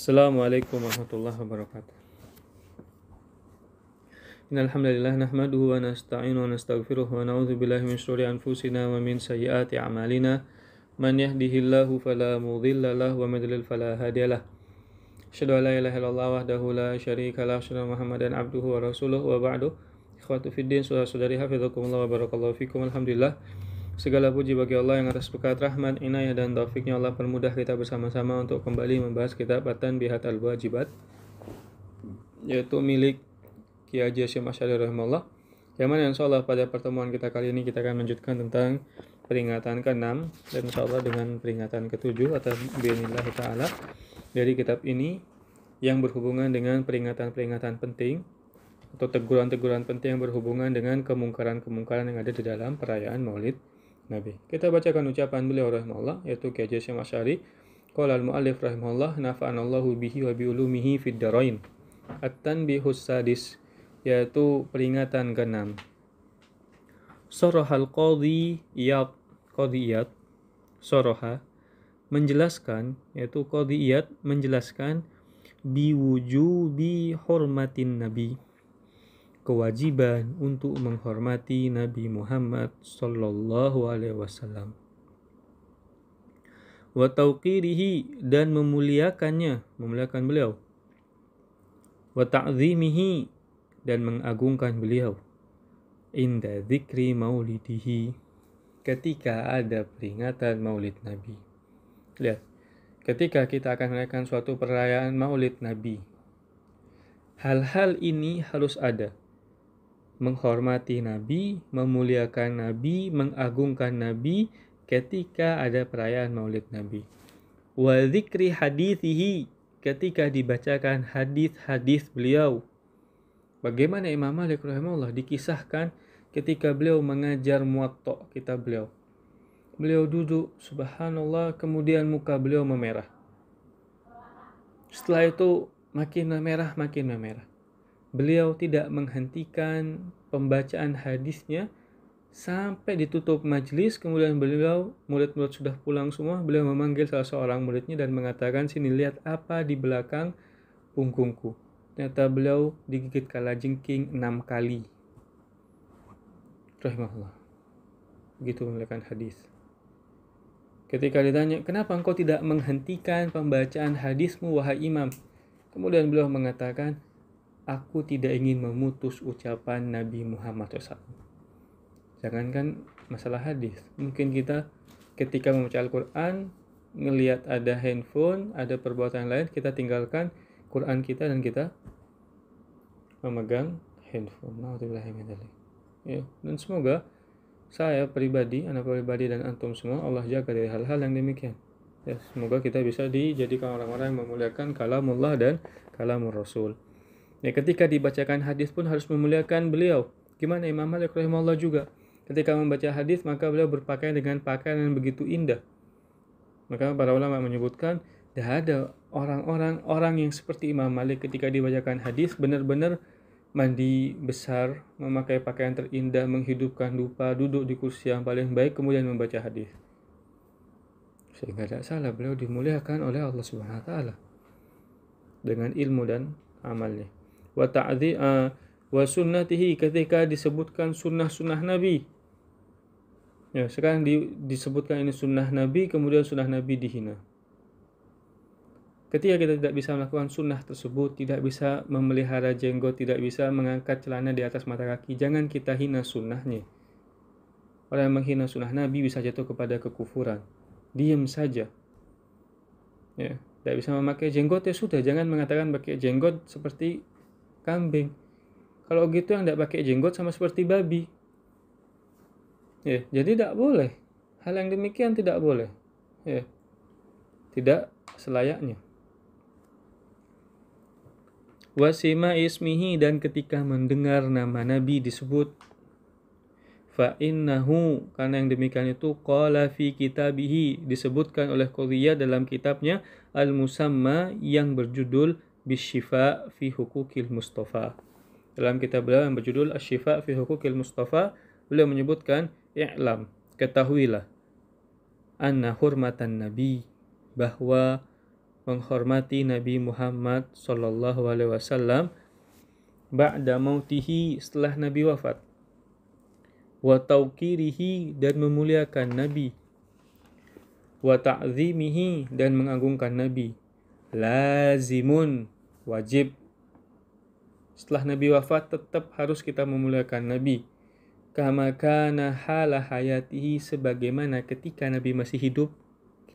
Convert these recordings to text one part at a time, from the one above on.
Assalamualaikum warahmatullahi wabarakatuh. Innal hamdalillah nahmaduhu wa nasta'inu wa nastaghfiruh wa na'udzu billahi min shururi anfusina wa min sayyiati a'malina. Man yahdihillahu fala mudilla lahu wa man yudlil fala hadiyalah. Asyhadu an la ilaha illallah wahdahu la syarika lahu wa asyhadu anna Muhammadan abduhu wa rasuluhu wa ba'du. Ikhwatu fiddin, saudara-saudari hafizakumullah wa barakallahu fikum. Alhamdulillah, segala puji bagi Allah yang atas berkat rahmat, inayah dan taufiknya Allah permudah kita bersama-sama untuk kembali membahas kitab At-Tanbihat Al-Wajibat, yaitu milik Ki Haji Hasyim Asy'ari rahimahullah. Yang mana insyaallah pada pertemuan kita kali ini kita akan melanjutkan tentang peringatan ke-6 dan insyaallah dengan peringatan ke-7 atau bi'idznillah ta'ala dari kitab ini yang berhubungan dengan peringatan-peringatan penting atau teguran-teguran penting yang berhubungan dengan kemungkaran-kemungkaran yang ada di dalam perayaan Maulid Nabi. Kita bacakan ucapan beliau rahimahullah, yaitu Ki Haji Hasyim Asy'ari. Qala al-mu'allif rahimahullah, nafa'anallahu bihi wa bi ulumihi fid darain. At-Tanbihus Sadis, yaitu peringatan ke-6. Sarahal qadiyat, saraha menjelaskan, yaitu qadiyat menjelaskan biwujubi hormatin nabi, kewajiban untuk menghormati Nabi Muhammad sallallahu alaihi wasallam, wa tauqirihi dan memuliakannya, memuliakan beliau, wa ta'zimihi dan mengagungkan beliau, inda dzikri maulidihi ketika ada peringatan Maulid Nabi. Lihat, ketika kita akan merayakan suatu perayaan Maulid Nabi, hal-hal ini harus ada. Menghormati Nabi, memuliakan Nabi, mengagungkan Nabi ketika ada perayaan Maulid Nabi. Wa dzikri hadithihi ketika dibacakan hadis-hadis beliau. Bagaimana Imam Malik rahimahullah dikisahkan ketika beliau mengajar Muwatta, kitab beliau. Beliau duduk, subhanallah, kemudian muka beliau memerah. Setelah itu makin memerah. Beliau tidak menghentikan pembacaan hadisnya sampai ditutup majlis. Kemudian beliau, murid-murid sudah pulang semua, beliau memanggil salah seorang muridnya dan mengatakan, sini lihat apa di belakang punggungku. Ternyata beliau digigit kalajengking 6 kali. Rahimahullah. Begitu memuliakan hadis. Ketika ditanya, kenapa engkau tidak menghentikan pembacaan hadismu wahai imam? Kemudian beliau mengatakan, aku tidak ingin memutus ucapan Nabi Muhammad SAW. Jangankan masalah hadis, mungkin kita ketika membaca Al-Quran, ngelihat ada handphone, ada perbuatan lain, kita tinggalkan Quran kita dan kita memegang handphone. Ya, dan semoga saya pribadi, anak pribadi dan antum semua Allah jaga dari hal-hal yang demikian. Ya, semoga kita bisa dijadikan orang-orang yang memuliakan kalamullah dan kalamur Rasul. Ya, ketika dibacakan hadis pun harus memuliakan beliau. Gimana Imam Malik rahimahullah juga. Ketika membaca hadis maka beliau berpakaian dengan pakaian yang begitu indah. Maka para ulama menyebutkan tidak ada orang yang seperti Imam Malik ketika dibacakan hadis benar-benar mandi besar, memakai pakaian terindah, menghidupkan dupa, duduk di kursi yang paling baik, kemudian membaca hadis. Sehingga tidak salah beliau dimuliakan oleh Allah Subhanahu wa taala dengan ilmu dan amalnya. Wa sunnatihi ketika disebutkan sunnah-sunnah Nabi. Ya, sekarang disebutkan ini sunnah Nabi, kemudian sunnah Nabi dihina. Ketika kita tidak bisa melakukan sunnah tersebut, tidak bisa memelihara jenggot, tidak bisa mengangkat celana di atas mata kaki, jangan kita hina sunnahnya. Orang yang menghina sunnah Nabi bisa jatuh kepada kekufuran. Diam saja. Ya, tidak bisa memakai jenggot, ya sudah, jangan mengatakan pakai jenggot seperti kambing. Kalau gitu yang tidak pakai jenggot sama seperti babi. Ya, jadi tidak boleh. Hal yang demikian tidak boleh. Ya, tidak selayaknya. Wasima ismihi dan ketika mendengar nama Nabi disebut, fa innahu karena yang demikian itu qala fi kitabihi disebutkan oleh Qadiyah dalam kitabnya Al-Musamma yang berjudul Bisyifa fi Hukukil Mustafa. Dalam kitab beliau yang berjudul Asy-Syifa fi Hukukil Mustafa, beliau menyebutkan, i'lam, ketahuilah, anna hurmatan nabi, bahwa menghormati Nabi Muhammad sallallahu alaihi wasallam ba'da mautihi, setelah Nabi wafat, wa tauqirihi, dan memuliakan Nabi, wa ta'zimihi, dan mengagungkan Nabi, lazimun, wajib. Setelah Nabi wafat tetap harus kita memuliakan Nabi, kama kana hala hayatihi, sebagaimana ketika Nabi masih hidup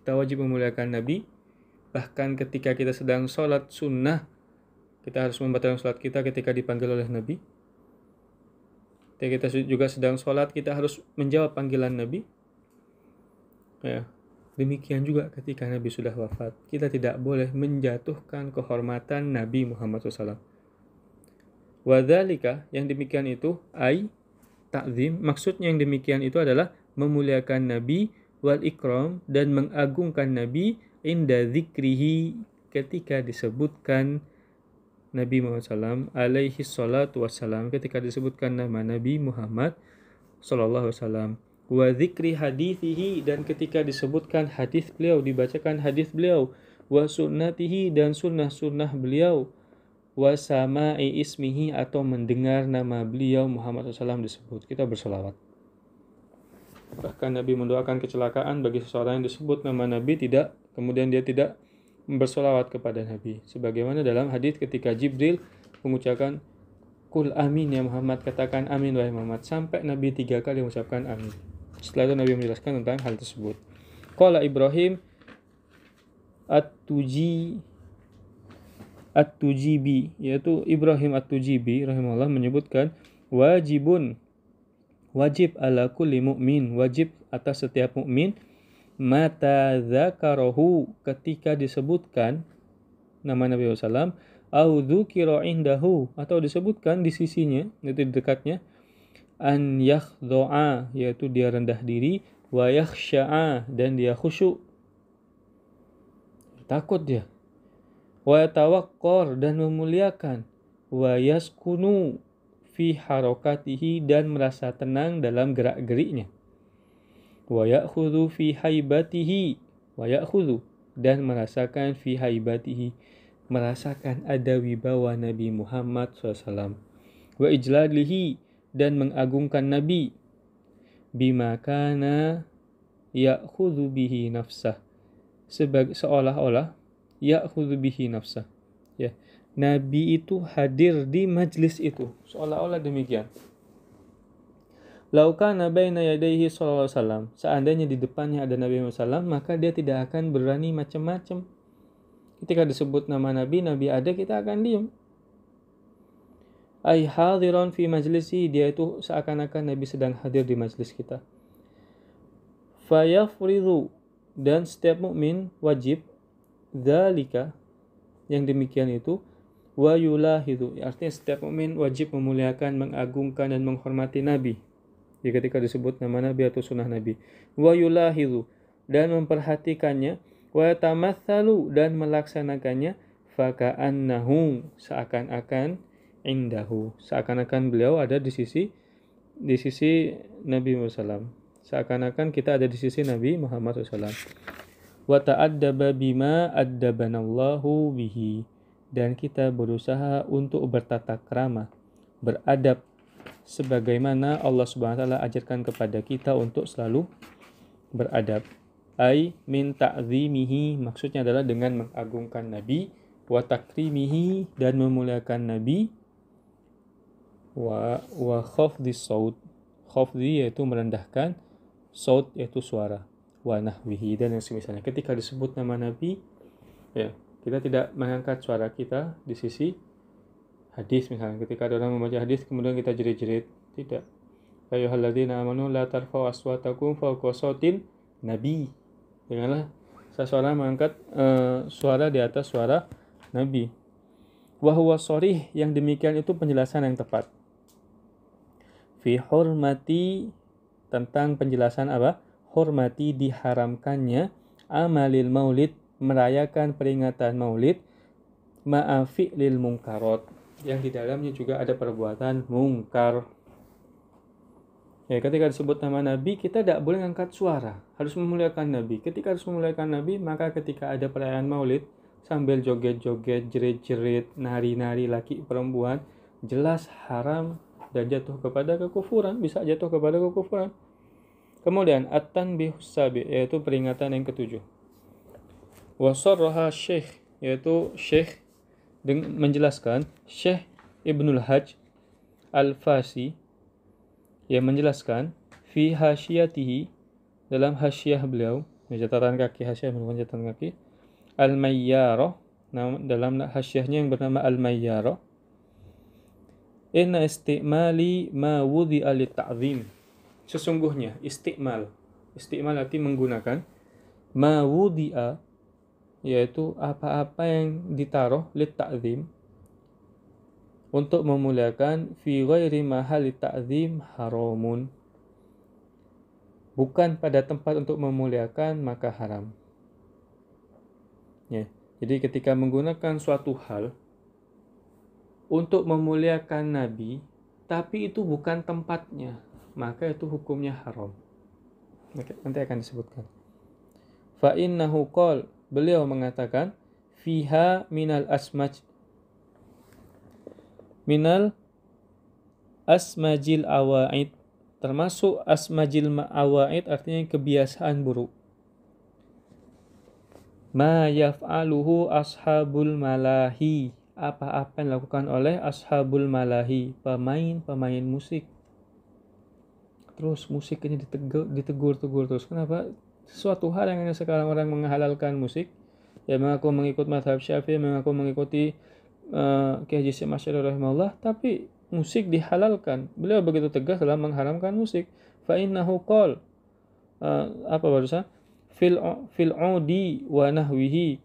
kita wajib memuliakan Nabi. Bahkan ketika kita sedang sholat sunnah, kita harus membatalkan sholat kita ketika dipanggil oleh Nabi. Ketika kita juga sedang sholat, kita harus menjawab panggilan Nabi. Ya, demikian juga ketika Nabi sudah wafat, kita tidak boleh menjatuhkan kehormatan Nabi Muhammad SAW. Wadzalika, yang demikian itu, ta'zim, maksudnya yang demikian itu adalah memuliakan Nabi, wal ikram, dan mengagungkan Nabi, inda zikrihi, ketika disebutkan Nabi Muhammad SAW, alaihi salatu wassalam, ketika disebutkan nama Nabi Muhammad sallallahu alaihi wasallam, wa zikri hadithihi, dan ketika disebutkan hadis beliau, dibacakan hadis beliau, wa sunnatihi, dan sunnah-sunnah beliau, wa sama'i ismihi, atau mendengar nama beliau Muhammad SAW disebut, kita bersolawat. Bahkan Nabi mendoakan kecelakaan bagi seseorang yang disebut nama Nabi kemudian dia tidak bersolawat kepada Nabi. Sebagaimana dalam hadis ketika Jibril mengucapkan Qul amin ya Muhammad, katakan amin wahai Muhammad, sampai Nabi 3 kali mengucapkan amin. Setelah itu Nabi menjelaskan tentang hal tersebut. Qala Ibrahim At-Tujibi, yaitu Ibrahim At-Tujibi rahimahullah menyebutkan wajib ala kulli mu'min, wajib atas setiap mukmin, mata dzakarahu, ketika disebutkan nama Nabi SAW, au dzukira indahu, atau disebutkan di sisinya, yaitu di dekatnya, an yakhdo'a, yaitu dia rendah diri, wa yakhsha'a, dan dia khusyuk, takut dia, wa tawaqqar, dan memuliakan, wa yaskunu fi harokatihi, dan merasa tenang dalam gerak-geriknya, wa ya'khudhu fi haibatihi, wa ya'khudhu, dan merasakan fi haibatihi, merasakan ada wibawa Nabi Muhammad SAW, wa ijlalihi, dan mengagungkan Nabi, bima kana ya'khudhu bihi nafsah, seolah-olah ya'khudhu bihi nafsah, ya, Nabi itu hadir di majlis itu, seolah-olah demikian. Laukana baina yadayhi sallallahu alaihi wasallam, seandainya di depannya ada Nabi Muhammad SAW, maka dia tidak akan berani macam-macam. Ketika disebut nama Nabi ada, kita akan diam. Ai hadiran fi majlisi, dia itu seakan-akan Nabi sedang hadir di majlis kita. Fayafridhu, dan setiap mukmin wajib dzalika, yang demikian itu, wa yulahidu, artinya setiap mukmin wajib memuliakan, mengagungkan, dan menghormati Nabi ketika disebut nama Nabi atau sunnah Nabi. Wa yulahidu, dan memperhatikannya, wa tamatsalu, dan melaksanakannya, faka'annahu, seakan-akan, indahu, seakan-akan beliau ada di sisi Nabi Muhammad SAW, seakan-akan kita ada di sisi Nabi Muhammad SAW. Wa ta'addaba bima addabanallahu bihi, dan kita berusaha untuk bertata krama, beradab sebagaimana Allah Subhanahu wa taala ajarkan kepada kita untuk selalu beradab. Ai min ta'zimihi, maksudnya adalah dengan mengagungkan Nabi, wa takrimihi, dan memuliakan Nabi, wa khafdis saut, khafdi yaitu merendahkan, saut yaitu suara, wa nahwihi, dan yang semisalnya. Ketika disebut nama Nabi, ya, kita tidak mengangkat suara kita di sisi hadis, misalnya ketika ada orang membaca hadis kemudian kita jerit-jerit, tidak. Ayyuhalladzina amanu la tarfa'u aswatakum fawqa sautin nabi, janganlah seseorang mengangkat suara di atas suara Nabi. Wa huwa sharih, yang demikian itu penjelasan yang tepat. Fi hurmati, tentang penjelasan apa? Hormati, diharamkannya, amalil maulid, merayakan peringatan maulid, ma'afi lil munkarot, yang di dalamnya juga ada perbuatan mungkar. Ya, ketika disebut nama Nabi, kita tidak boleh angkat suara, harus memuliakan Nabi. Ketika harus memuliakan Nabi, maka ketika ada perayaan maulid, sambil joget-joget, jerit-jerit, nari-nari laki perempuan, jelas haram dan jatuh kepada kekufuran, bisa jatuh kepada kekufuran. Kemudian at-tanbihus sabi, yaitu peringatan yang ketujuh. Wa sarraha Syekh, yaitu Syekh menjelaskan, Syekh Ibnul Hajj Al-Fasi yang menjelaskan fi hasyiyatihi, dalam hasyiyah beliau, catatan kaki, hasyiyah merupakan catatan kaki, Al-Mayyarah, dalam hasyiyahnya yang bernama Al-Mayyarah, inna istimali ma wudhi'a lit-ta'zim, sesungguhnya istimal arti menggunakan, ma wudhi'a, yaitu apa-apa yang ditaruh lit-ta'zim, untuk memuliakan, fi ghairi mahali ta'zim haramun, bukan pada tempat untuk memuliakan maka haram. Ya, jadi ketika menggunakan suatu hal untuk memuliakan Nabi, tapi itu bukan tempatnya, maka itu hukumnya haram. Oke, nanti akan disebutkan. Fa innahu qol, beliau mengatakan, fiha minal asmajil awaid, termasuk asmajil awaid artinya kebiasaan buruk. Ma yaf'aluhu ashabul malahi, apa-apa yang dilakukan oleh ashabul malahi, pemain musik. Terus musik ini ditegur terus. Kenapa? Sesuatu hal yang sekarang orang menghalalkan musik, ya mengaku mengikut mazhab Syafi'i, mengaku mengikuti Kiai Haji Syekh Masyari rahimahullah, tapi musik dihalalkan. Beliau begitu tegas dalam mengharamkan musik. Fa innahu qol, apa barusan? Fil udi wa nahwihi,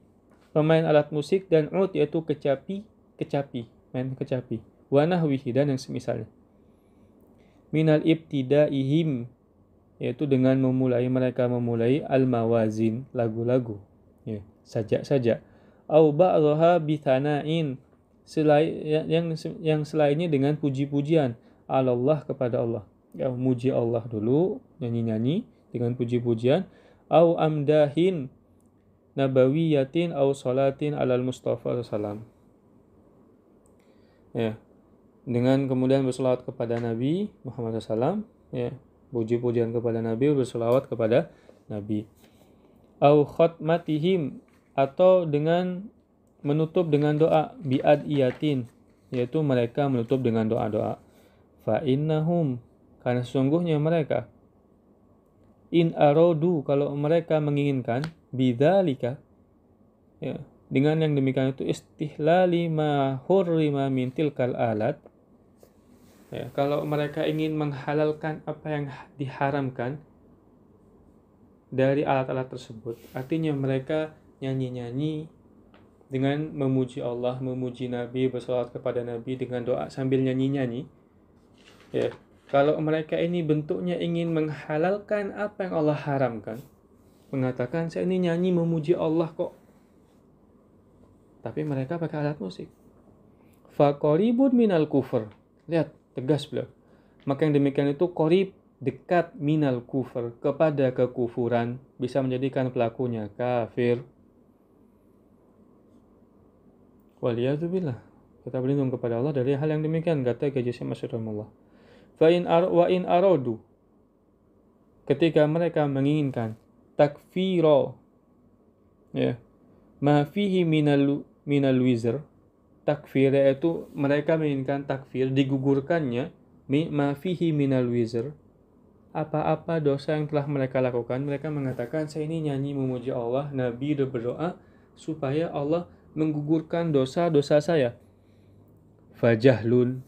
pemain alat musik dan ud yaitu kecapi, main kecapi, wa nahwihi dan yang semisalnya. Minal ibtidaihim, yaitu dengan mereka memulai al-mawazin, lagu-lagu, ya, sajak-sajak. Au ba'dhaha bithana'in, yang selainnya dengan puji-pujian, Allah, kepada Allah. Ya, muji Allah dulu, nyanyi-nyanyi dengan puji-pujian. Au amdahin nabawiyatin au salatin alal Mustafa sallam. Ya, dengan kemudian berselawat kepada Nabi Muhammad SAW, ya, puji-pujian kepada Nabi, berselawat kepada Nabi. Au khatmatihim, atau dengan menutup dengan doa, biadiyatin, yaitu mereka menutup dengan doa-doa. Fa innahum, karena sesungguhnya mereka, in aradu, kalau mereka menginginkan, bidzalika, ya, dengan yang demikian itu, istihlali ma hurrima min tilkal alat, ya, kalau mereka ingin menghalalkan apa yang diharamkan dari alat-alat tersebut, artinya mereka nyanyi-nyanyi dengan memuji Allah, memuji Nabi, bersalawat kepada Nabi dengan doa sambil nyanyi-nyanyi, ya, kalau mereka ini bentuknya ingin menghalalkan apa yang Allah haramkan, mengatakan saya ini nyanyi memuji Allah kok, tapi mereka pakai alat musik, faqaribun minal kufur, lihat tegas beliau, maka yang demikian itu qarib, dekat, minal kufur, kepada kekufuran, bisa menjadikan pelakunya kafir. Waliyadzubillah, kita berlindung kepada Allah dari hal yang demikian, kata Kiai Haji Syekh Masyari rahimahullah. Fa in aradu, ketika mereka menginginkan takfiro, ya, ma fihi minal wizr, takfir yaitu mereka menginginkan takfir, digugurkannya, ma fihi minal wizr, apa-apa dosa yang telah mereka lakukan, mereka mengatakan saya ini nyanyi memuji Allah, Nabi sudah berdoa supaya Allah menggugurkan dosa-dosa saya. Fajahlun,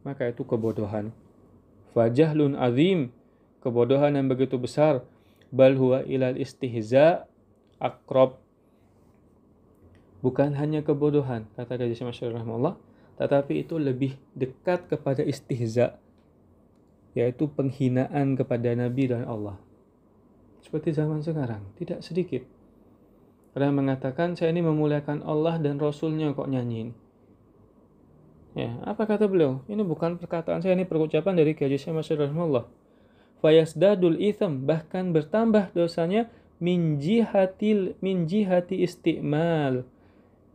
maka itu kebodohan. Fajahlun azim, kebodohan yang begitu besar. Bal huwa ilal istihza akrob, bukan hanya kebodohan, kata Kiai Haji Masyari rahimahullah, tetapi itu lebih dekat kepada istihza, yaitu penghinaan kepada Nabi dan Allah. Seperti zaman sekarang, tidak sedikit orang mengatakan saya ini memuliakan Allah dan Rasulnya kok nyanyiin. Ya, apa kata beliau? Ini bukan perkataan saya, ini perucapan dari Kiai Haji Syekh Masyari rahimahullah. Fayasdadul itham, bahkan bertambah dosanya, min jihati istimal,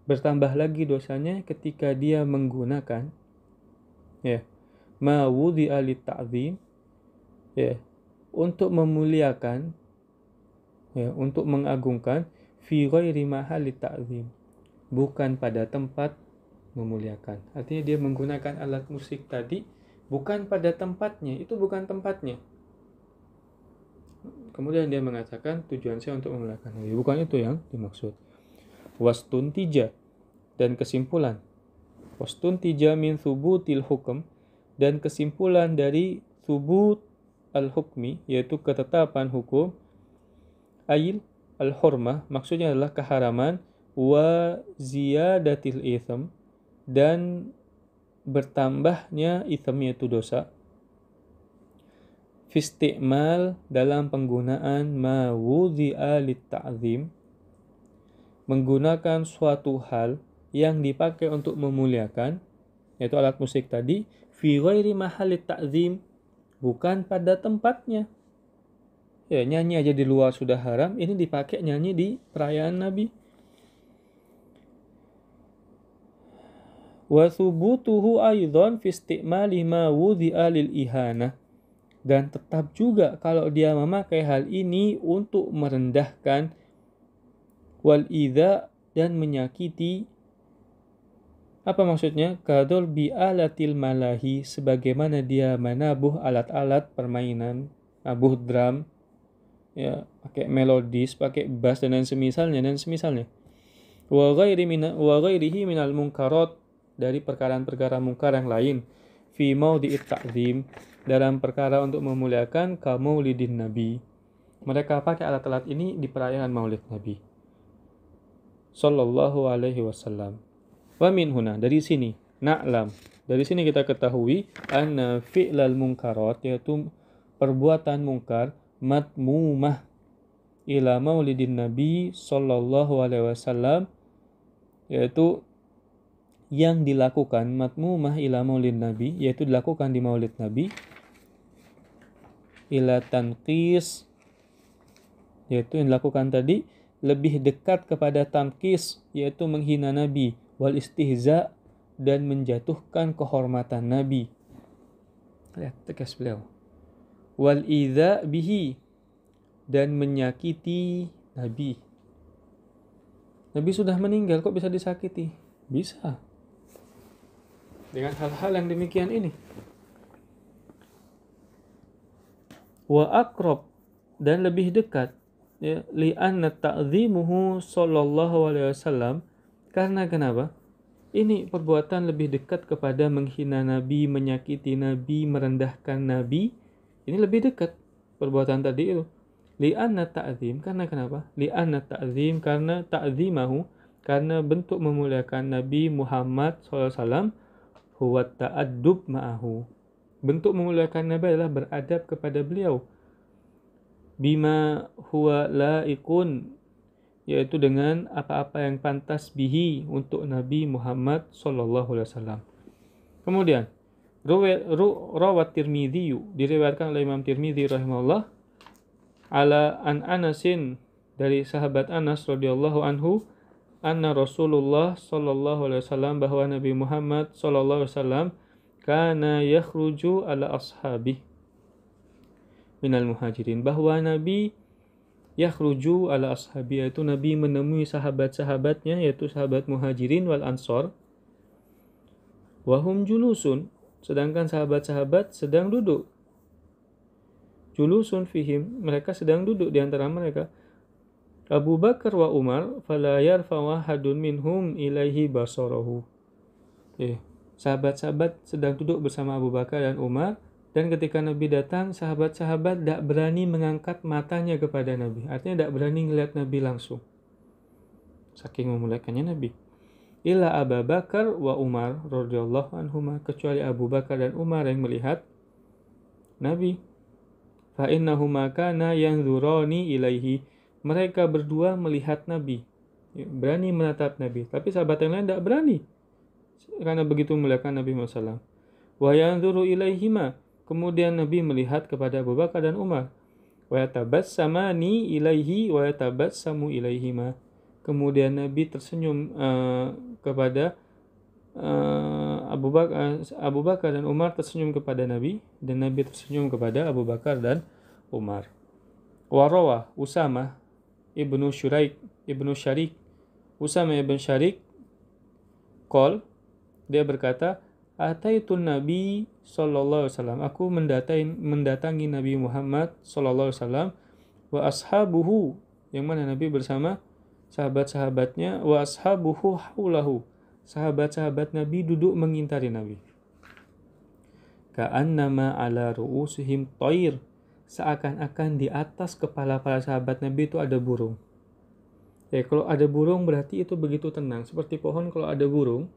bertambah lagi dosanya ketika dia menggunakan ma wudhi'a lit-ta'zim, untuk memuliakan, untuk mengagungkan, fi ghairi mahalli ta'zim, bukan pada tempat memuliakan. Artinya dia menggunakan alat musik tadi bukan pada tempatnya, itu bukan tempatnya. Kemudian dia mengatakan tujuan saya untuk memuliakan Nabi, bukan itu yang dimaksud. Wastuntija, dan kesimpulan. Wastuntija min thubutil hukm, dan kesimpulan dari thubut al-hukmi, yaitu ketetapan hukum, ail al-hurmah, maksudnya adalah keharaman, wa ziyadatil itham, dan bertambahnya itham, yaitu dosa, fisti'mal, dalam penggunaan ma wudhi'a lit-ta'zim, menggunakan suatu hal yang dipakai untuk memuliakan, yaitu alat musik tadi, fi ghairi mahallit ta'zim, bukan pada tempatnya. Nyanyi aja di luar sudah haram, ini dipakai nyanyi di perayaan Nabi. Wa thubutuhu aidan fi isti'mali ma wudhi'a lil ihana, dan tetap juga kalau dia memakai hal ini untuk merendahkan, wal idza, dan menyakiti. Apa maksudnya? Kadol bi alatil malahi, sebagaimana dia menabuh alat-alat permainan, nabuh drum, pakai melodis, pakai bass dan semisalnya. Wa ghairihi minal munkarat, dari perkara-perkara mungkar yang lain, fi maudhi'it ta'zim, dalam perkara untuk memuliakan, ka maulidin nabi, mereka pakai alat-alat ini di perayaan maulid Nabi sallallahu alaihi wasallam. Wa min huna, dari sini, na'lam, dari sini kita ketahui, anna fi'lal munkarat, yaitu perbuatan mungkar, matmumah ila maulidin nabi sallallahu alaihi wasallam, yaitu yang dilakukan, matmumah ila maulid nabi, yaitu dilakukan di maulid nabi, ila tanqis, yaitu yang dilakukan tadi lebih dekat kepada tanqis, yaitu menghina nabi, wal istihza, dan menjatuhkan kehormatan nabi. Lihat tegas beliau. Wal idza bihi, dan menyakiti nabi. Nabi sudah meninggal, kok bisa disakiti? Bisa. Dengan hal-hal yang demikian ini. Wa aqrab, dan lebih dekat, li anna ta'zimuhu sallallahu alaihi wasallam, karena kenapa? Ini perbuatan lebih dekat kepada menghina nabi, menyakiti nabi, merendahkan nabi. Ini lebih dekat perbuatan tadi itu. Li anna ta'zim, karena kenapa? Li anna ta'zim, karena ta'zimahu, karena bentuk memuliakan Nabi Muhammad SAW, huwa ta'addub ma'ahu, bentuk memuliakan Nabi adalah beradab kepada beliau, bima huwa la'ikun, yaitu dengan apa-apa yang pantas bihi, untuk Nabi Muhammad SAW. Kemudian rawat Tirmidzi, diriwayatkan oleh Imam Tirmidzi rahimahullah, ala an Anasin, dari sahabat Anas radhiyallahu anhu, anna Rasulullah sallallahu alaihi wasallam, bahwa Nabi Muhammad sallallahu alaihi wasallam, kana yakhruju ala ashabi minal muhajirin, bahwa Nabi yakhruju ala ashabi, yaitu Nabi menemui sahabat-sahabatnya, yaitu sahabat muhajirin wal ansor, wahum julusun, sedangkan sahabat-sahabat sedang duduk, julusun fihim, mereka sedang duduk di antara mereka, Abu Bakar wa Umar, fala yarfa wahadun minhum ilaihi basarahu. Sahabat-sahabat sedang duduk bersama Abu Bakar dan Umar, dan ketika Nabi datang, sahabat-sahabat tidak berani mengangkat matanya kepada Nabi. Artinya tidak berani melihat Nabi langsung, saking memuliakannya Nabi. Illa Abu Bakar wa Umar radhiyallahu anhuma, kecuali Abu Bakar dan Umar yang melihat Nabi. Fa innahuma kana yanzurani ilaihi, mereka berdua melihat Nabi, berani menatap Nabi. Tapi sahabat yang lain tidak berani, karena begitu memuliakan Nabi SAW. Wa yanzuru ilaihima, kemudian Nabi melihat kepada Abu Bakar dan Umar. Wa yatabassamani ilaihi wa yatabassamu ilaihima, kemudian Nabi tersenyum kepada Abu Bakar dan Umar tersenyum kepada Nabi, dan Nabi tersenyum kepada Abu Bakar dan Umar. Warawa Usama ibnu Syarik Usama ibn Syarik qol, dia berkata, ataitun Nabi sallallahu alaihi wasallam, aku mendatangi Nabi Muhammad sallallahu alaihi wasallam, wa ashabuhu, yang mana Nabi bersama sahabat-sahabatnya, wa ashabuhu haulahu, sahabat-sahabat Nabi duduk mengintari Nabi. Ka'annama ala ru'usihim thair, seakan-akan di atas kepala para sahabat Nabi itu ada burung. Ya, kalau ada burung berarti itu begitu tenang. Seperti pohon, kalau ada burung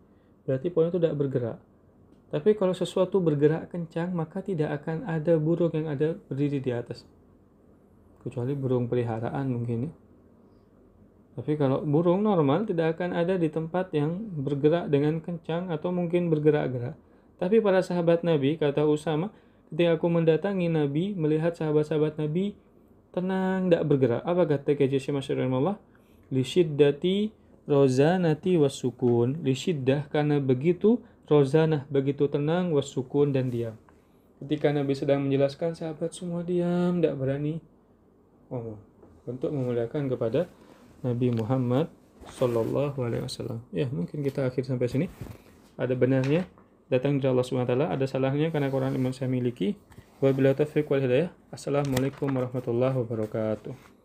berarti pohon itu tidak bergerak. Tapi kalau sesuatu bergerak kencang, maka tidak akan ada burung yang ada berdiri di atas, kecuali burung peliharaan mungkin ya. Tapi kalau burung normal tidak akan ada di tempat yang bergerak dengan kencang atau mungkin bergerak-gerak. Tapi para sahabat Nabi, kata Usama, ketika aku mendatangi Nabi, melihat sahabat-sahabat Nabi tenang, tidak bergerak. Apa kata Syekh Masyarul Allah? Lisyiddati rozanati wasukun. Lisyiddah, karena begitu, rozanah, begitu tenang, wasukun, dan diam. Ketika Nabi sedang menjelaskan, sahabat semua diam, tidak berani ngomong, untuk memuliakan kepada Nabi Muhammad sallallahu alaihi wasallam. Ya, mungkin kita akhir sampai sini. Ada benarnya datang dari Allah SWT, ada salahnya karena Quran iman saya miliki. Wabillahi taufiq wal hidayah. Assalamualaikum warahmatullahi wabarakatuh.